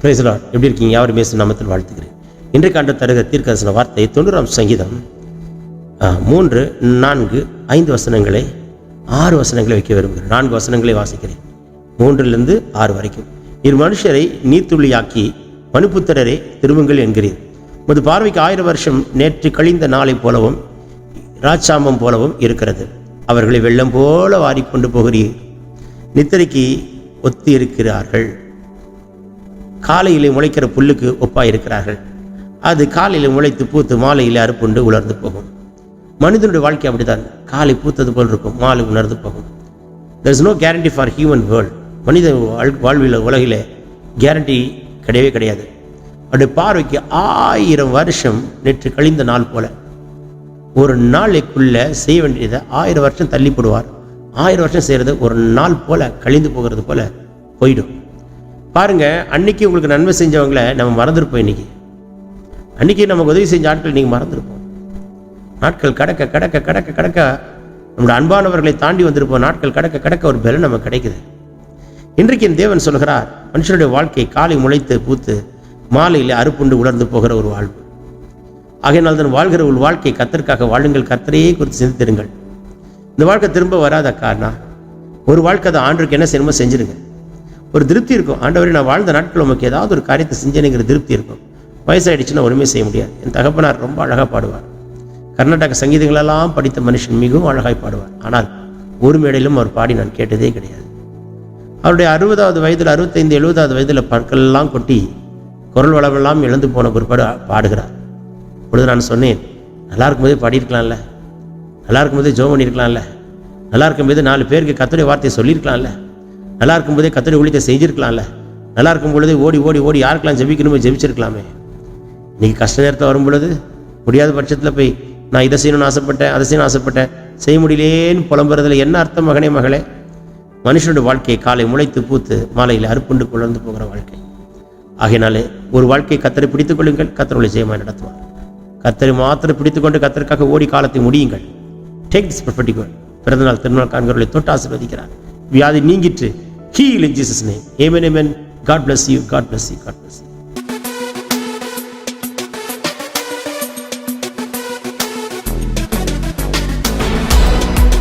Praise the Lord. எப்படி இருக்கீங்க? யாவரும் இயேசு நாமத்தில் வாழ்த்துக்கிறேன். இன்றைக்கு ஆண்டு தருகிற தீர்க்கதரிசன வார்த்தை 90ஆம் சங்கீதம் 3, 4, 5 வசனங்களை 6 வசனங்களை வைக்க விரும்புகிறேன். 4 வசனங்களை வாசிக்கிறேன், 3லிருந்து 6 வரைக்கும். இரு மனுஷரை நீர்த்துள்ளியாக்கி மனுப்புத்திரரே திரும்புங்கள் என்கிறீர். உமது பார்வைக்கு 1000 வருஷம் நேற்று கழிந்த நாளை போலவும் ராட்சாம்பம் போலவும் இருக்கிறது. அவர்களை வெள்ளம் போல வாரிக்கொண்டு போகிறீர். நித்திரைக்கு ஒத்து இருக்கிறார்கள். காலையிலே முளைக்கிற புல்லுக்கு ஒப்பாயிருக்கிறார்கள். அது காலையில் முளைத்து பூத்து மாலையில் அறுப்புண்டு உலர்ந்து போகும். மனிதனுடைய வாழ்க்கை அப்படித்தான். காலை பூத்தது போல் இருக்கும், மாலை உணர்ந்து போகும். there is no guarantee for human world. மனித வாழ்வில் உலகில் கேரண்டி கிடையவே கிடையாது. அப்படி பார்வைக்கு 1000 வருஷம் நேற்று கழிந்த நாள் போல. ஒரு நாளைக்குள்ள செய்ய வேண்டியதை 1000 வருஷம் தள்ளி போடுவார். 1000 வருஷம் செய்கிறது ஒரு நாள் போல கழிந்து போகிறது போல போயிடும். பாருங்க, அன்னைக்கு உங்களுக்கு நன்மை செஞ்சவங்களை நம்ம மறந்துருப்போம். அன்னைக்கு நமக்கு உதவி செஞ்ச ஆட்கள் நீங்கள் மறந்துருப்போம். நாட்கள் கடக்க கடக்க கடக்க கடக்க நம்முடைய அன்பானவர்களை தாண்டி வந்திருப்போம். நாட்கள் கடக்க கடக்க ஒரு பலன் நமக்கு கிடைக்குது. இன்றைக்கு என் தேவன் சொல்கிறார், மனுஷனுடைய வாழ்க்கை காலை முளைத்து பூத்து மாலையில் அறுப்புண்டு உலர்ந்து போகிற ஒரு வாழ்வு. ஆகையினால் தான் வாழ்கிற ஒரு வாழ்க்கை கர்த்தருக்காக வாழுங்கள், கர்த்தரையே குறித்து சிந்தித்திருங்கள். இந்த வாழ்க்கை திரும்ப வராத காரணம் ஒரு வாழ்க்கை தான். ஆண்டுக்கு என்ன செய்யணுமோ செஞ்சிருங்க. ஒரு திருப்தி இருக்கும். ஆண்டவரே, நான் வாழ்ந்த நாட்கள் உமக்கு ஏதாவது ஒரு காரியத்தை செஞ்சேனுங்கிற திருப்தி இருக்கும். வயசாயிடுச்சுன்னா ஒன்றுமே செய்ய முடியாது. என் தகப்பனார் ரொம்ப அழகாக பாடுவார். கர்நாடக சங்கீதங்களெல்லாம் படித்த மனுஷன் மிகவும் அழகாய் பாடுவார். ஆனால் ஒரு மேடையிலும் அவர் பாடி நான் கேட்டதே கிடையாது. அவருடைய 60வது வயதில் 65, 70வது வயதில் பற்களெல்லாம் கொட்டி குரல் வளமெல்லாம் இழந்து போன பிற்பாடு பாடுகிறார். பொழுது நான் சொன்னேன், நல்லா இருக்கும்போதே பாடியிருக்கலாம்ல, நல்லா இருக்கும்போதே ஜெபம் பண்ணியிருக்கலாம்ல, நல்லா இருக்கும்போது 4 பேருக்கு கர்த்தருடைய வார்த்தையை சொல்லியிருக்கலாம்ல, நல்லா இருக்கும்போதே கர்த்தருடைய ஊழியத்தை செஞ்சிருக்கலாம்ல, நல்லா இருக்கும் பொழுதே ஓடி ஓடி ஓடி யாருக்கெல்லாம் ஜெபிக்கணுமோ ஜெபிச்சிருக்கலாமே. இன்னைக்கு கஷ்ட நேரத்தில் வரும் பொழுது முடியாத பட்சத்தில் போய் நான் இதை செய்யணும்னு ஆசைப்பட்டேன், அதை செய்யணும்னு ஆசைப்பட்டேன், செய்ய முடியலேன்னு புலம்புறதுல என்ன அர்த்தம் மகனே மகளே? மனுஷனுடைய வாழ்க்கையை காலை முளைத்து பூத்து மாலையில் அறுப்புண்டு குழந்து போகிற வாழ்க்கை. ஆகையினாலே ஒரு வாழ்க்கையை கர்த்தரை பிடித்துக் கொள்ளுங்கள், கர்த்தருடைய ஜெயமாக நடத்துவார். கர்த்தரை மாத்திரம் பிடித்துக்கொண்டு கர்த்தருக்காக ஓடி காலத்தை முடியுங்கள். Take this prophetic word. பிறந்தநாள் திருநாள் காண்கிறவர்களை தொட்டு ஆசீர்வதிக்கிறார். வியாதி நீங்கிற்று. Heal in Jesus' name. Amen, amen. God bless you. God bless you. God bless you.